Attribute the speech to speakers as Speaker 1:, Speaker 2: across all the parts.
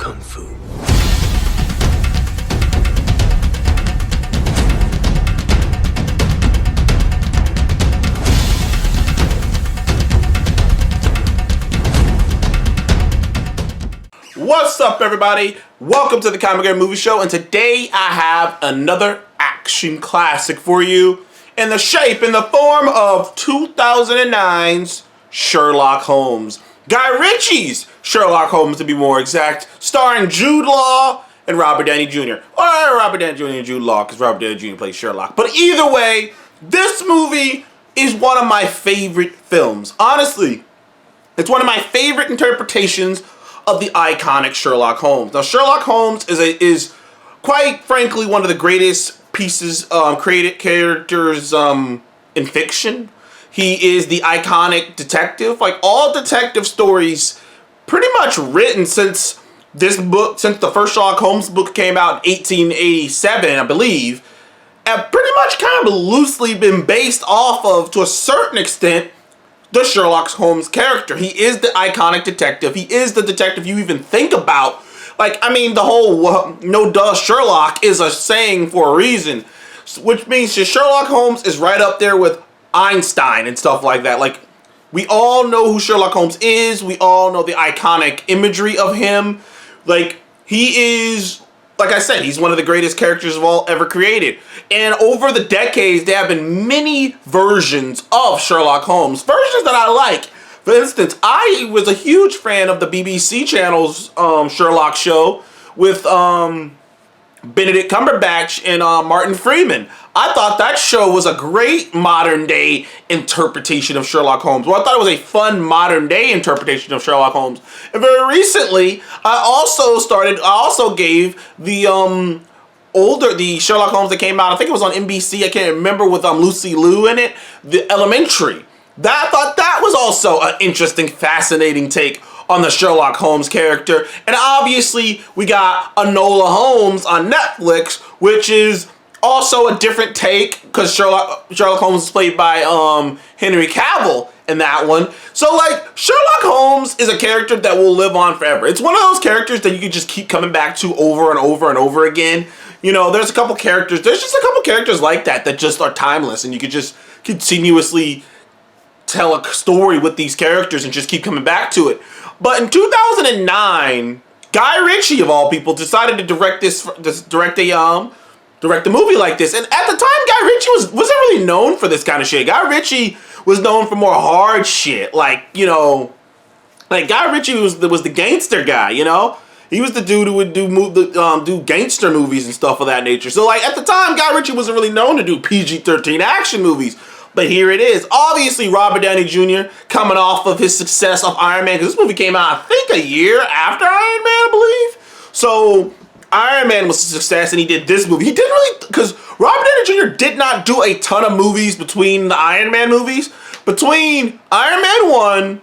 Speaker 1: kung fu.
Speaker 2: What's up, everybody? Welcome to the Comic Guy Movie Show, and today I have another action classic for you in the form of 2009's Sherlock Holmes. Guy Ritchie's Sherlock Holmes, to be more exact, starring Jude Law and Robert Downey Jr. Or Robert Downey Jr. and Jude Law, because Robert Downey Jr. plays Sherlock. But either way, this movie is one of my favorite films. Honestly, it's one of my favorite interpretations of the iconic Sherlock Holmes. Now, Sherlock Holmes is quite frankly one of the greatest pieces created characters in fiction. He is the iconic detective. Like, all detective stories pretty much written since the first Sherlock Holmes book came out in 1887, I believe, have pretty much kind of loosely been based off of, to a certain extent, the Sherlock Holmes character. He is the iconic detective. He is the detective you even think about. Like, I mean, the whole no duh Sherlock is a saying for a reason, which means that Sherlock Holmes is right up there with Einstein and stuff like that. Like, we all know who Sherlock Holmes is. We all know the iconic imagery of him. Like, he is, like I said, he's one of the greatest characters of all ever created. And over the decades, there have been many versions of Sherlock Holmes. Versions that I like. For instance, I was a huge fan of the BBC channel's Sherlock show with Benedict Cumberbatch and Martin Freeman. I thought that show was a great modern day interpretation of Sherlock Holmes. Well, I thought it was a fun modern day interpretation of Sherlock Holmes. And very recently, I also gave the Sherlock Holmes that came out, I think it was on NBC, I can't remember, with Lucy Liu in it, The Elementary. I thought that was also an interesting, fascinating take on the Sherlock Holmes character. And obviously, we got Enola Holmes on Netflix, which is also a different take, because Sherlock Holmes is played by Henry Cavill in that one. So, like, Sherlock Holmes is a character that will live on forever. It's one of those characters that you can just keep coming back to over and over and over again. You know, there's just a couple characters like that just are timeless, and you could just continuously tell a story with these characters and just keep coming back to it. But in 2009, Guy Ritchie, of all people, decided to direct a movie like this. And at the time, Guy Ritchie wasn't really known for this kind of shit. Guy Ritchie was known for more hard shit. Like, you know, like Guy Ritchie was the gangster guy, you know? He was the dude who would do gangster movies and stuff of that nature. So, like, at the time, Guy Ritchie wasn't really known to do PG-13 action movies. But here it is. Obviously, Robert Downey Jr. coming off of his success of Iron Man, because this movie came out, I think, a year after Iron Man, I believe. So Iron Man was a success, and he did this movie. He didn't really, because Robert Downey Jr. did not do a ton of movies between the Iron Man movies. Between Iron Man 1,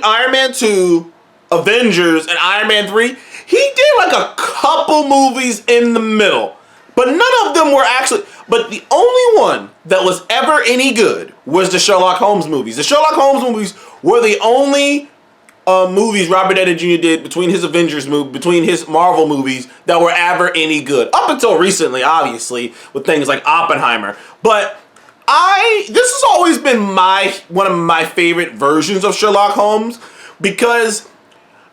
Speaker 2: Iron Man 2, Avengers, and Iron Man 3, he did like a couple movies in the middle. But none of them were actually, but the only one that was ever any good was the Sherlock Holmes movies. The Sherlock Holmes movies were the only movies Robert Downey Jr. did between his Marvel movies that were ever any good. Up until recently, obviously, with things like Oppenheimer. But this has always been one of my favorite versions of Sherlock Holmes, because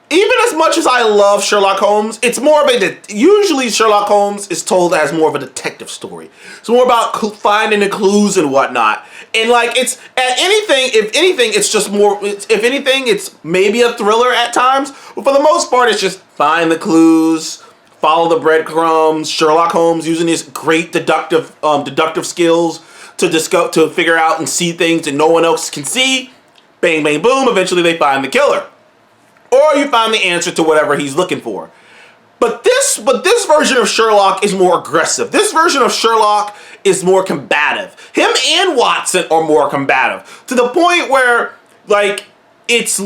Speaker 2: even as much as I love Sherlock Holmes, it's more of usually Sherlock Holmes is told as more of a detective story. It's more about finding the clues and whatnot. And like, if anything, it's maybe a thriller at times. But for the most part, it's just find the clues, follow the breadcrumbs. Sherlock Holmes using his great deductive skills to figure out and see things that no one else can see. Bang, bang, boom. Eventually, they find the killer. Or you find the answer to whatever he's looking for. But this version of Sherlock is more aggressive. This version of Sherlock is more combative. Him and Watson are more combative, to the point where, like, it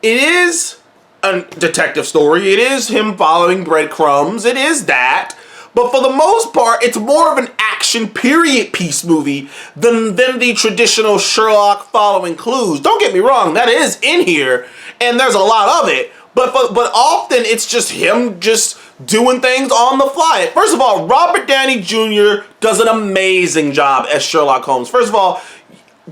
Speaker 2: is a detective story. It is him following breadcrumbs. It is that. But for the most part, it's more of an action period piece movie than the traditional Sherlock following clues. Don't get me wrong, that is in here, and there's a lot of it. but often it's just him just doing things on the fly. First of all, Robert Downey Jr. does an amazing job as Sherlock Holmes. First of all,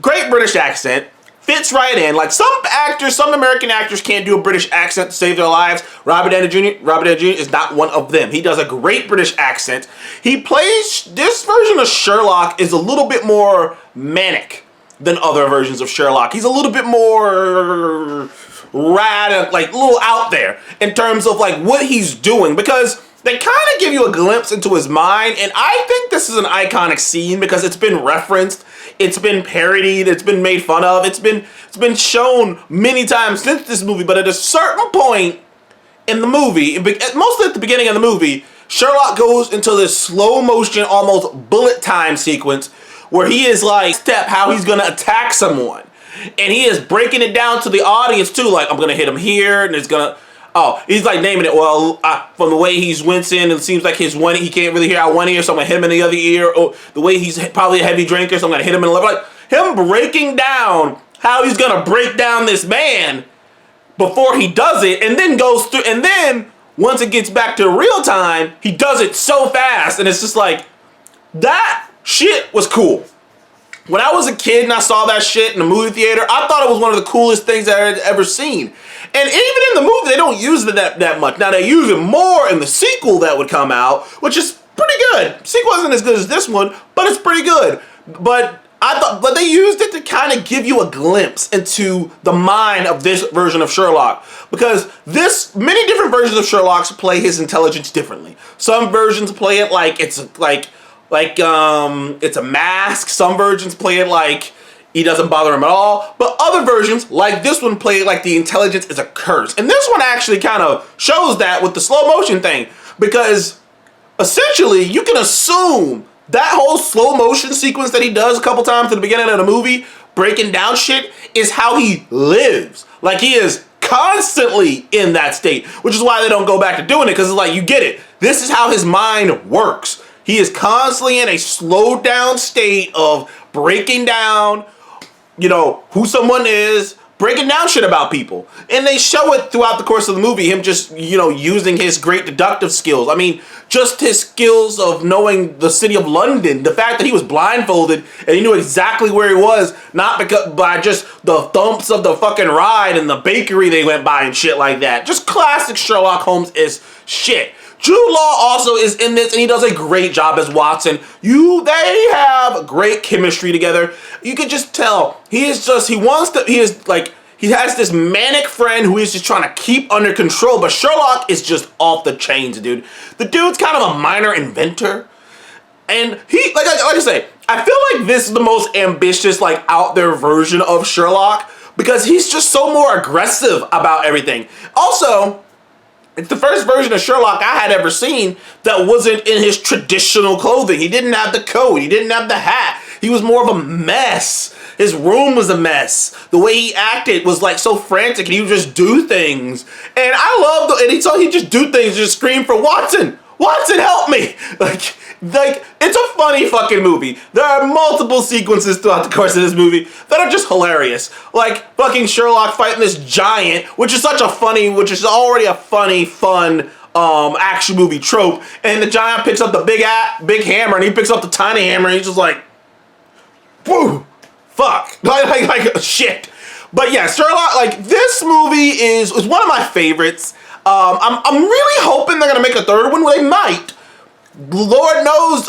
Speaker 2: great British accent. Fits right in. Like some actors, some American actors can't do a British accent to save their lives. Robert Downey Jr. is not one of them. He does a great British accent. He plays, this version of Sherlock is a little bit more manic than other versions of Sherlock. He's a little bit more radical, like a little out there in terms of like what he's doing, because they kind of give you a glimpse into his mind, and I think this is an iconic scene because it's been referenced, it's been parodied, it's been made fun of, it's been shown many times since this movie. But at a certain point in the movie, mostly at the beginning of the movie, Sherlock goes into this slow motion, almost bullet time sequence where he is like how he's gonna attack someone, and he is breaking it down to the audience too. Like, I'm gonna hit him here, and it's gonna. Oh, he's like naming it. Well, from the way he's wincing, it seems like his one, he can't really hear out one ear, so I'm gonna hit him in the other ear. Or the way he's probably a heavy drinker, so I'm gonna hit him in the left. Like him breaking down how he's gonna break down this man before he does it, and then goes through, and then once it gets back to real time, he does it so fast, and it's just like, that shit was cool. When I was a kid and I saw that shit in the movie theater, I thought it was one of the coolest things I had ever seen. And even in the movie, they don't use it that much. Now, they use it more in the sequel that would come out, which is pretty good. The sequel isn't as good as this one, but it's pretty good. But they used it to kind of give you a glimpse into the mind of this version of Sherlock. Because many different versions of Sherlock play his intelligence differently. Some versions play it like it's a mask. Some versions play it like he doesn't bother him at all. But other versions, like this one, play it like the intelligence is a curse. And this one actually kind of shows that with the slow motion thing. Because essentially, you can assume that whole slow motion sequence that he does a couple times at the beginning of the movie, breaking down shit, is how he lives. Like, he is constantly in that state. Which is why they don't go back to doing it. Because it's like, you get it. This is how his mind works. He is constantly in a slowed down state of breaking down, who someone is, breaking down shit about people. And they show it throughout the course of the movie, him just, using his great deductive skills. I mean, just his skills of knowing the city of London, the fact that he was blindfolded and he knew exactly where he was, not by just the thumps of the fucking ride and the bakery they went by and shit like that. Just classic Sherlock Holmes is shit. Jude Law also is in this, and he does a great job as Watson. They have great chemistry together. You can just tell he has this manic friend who he's just trying to keep under control, but Sherlock is just off the chains, dude. The dude's kind of a minor inventor, and he, like I say, I feel like this is the most ambitious, like, out there version of Sherlock, because he's just so more aggressive about everything. Also, it's the first version of Sherlock I had ever seen that wasn't in his traditional clothing. He didn't have the coat. He didn't have the hat. He was more of a mess. His room was a mess. The way he acted was like so frantic, and he would just do things. And I loved it. And he'd just do things, just scream for Watson. Watson, help me! Like, it's a funny fucking movie. There are multiple sequences throughout the course of this movie that are just hilarious. Like, fucking Sherlock fighting this giant, which is already a funny, fun, action movie trope. And the giant picks up the big hammer, and he picks up the tiny hammer, and he's just like, whoo, fuck. Like shit. But yeah, Sherlock, like, this movie is one of my favorites. I'm really hoping they're gonna make a third one. Well, they might. Lord knows,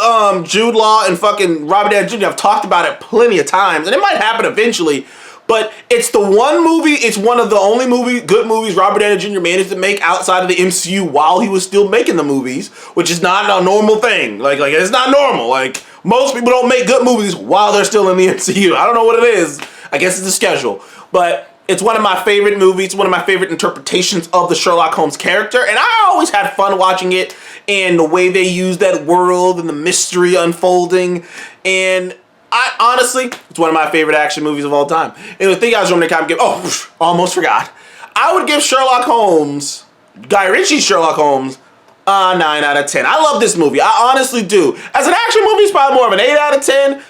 Speaker 2: Jude Law and fucking Robert Downey Jr. have talked about it plenty of times, and it might happen eventually. But it's the one movie. It's one of the only good movies Robert Downey Jr. managed to make outside of the MCU while he was still making the movies, which is not a normal thing. Like it's not normal. Like, most people don't make good movies while they're still in the MCU. I don't know what it is. I guess it's the schedule, but. It's one of my favorite movies, one of my favorite interpretations of the Sherlock Holmes character, and I always had fun watching it, and the way they use that world and the mystery unfolding, and honestly, it's one of my favorite action movies of all time. And the thing I was going to give, almost forgot. I would give Guy Ritchie's Sherlock Holmes, 9 out of 10. I love this movie, I honestly do. As an action movie, it's probably more of an 8 out of 10,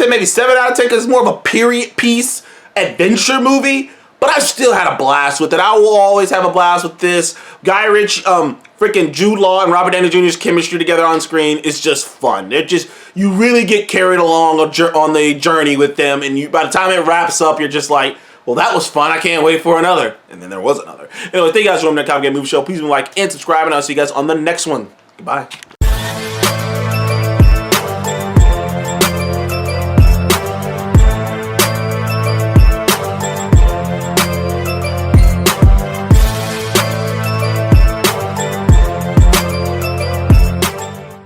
Speaker 2: maybe 7 out of 10, because it's more of a period piece, adventure movie, but I still had a blast with it. I will always have a blast with this. Guy Ritchie, freaking Jude Law and Robert Downey Jr.'s chemistry together on screen is just fun. They're just, you really get carried along on the journey with them, and by the time it wraps up, you're just like, well, that was fun. I can't wait for another. And then there was another. Anyway, thank you guys for watching the Comic Game Movie Show. Please like and subscribe, and I'll see you guys on the next one. Goodbye.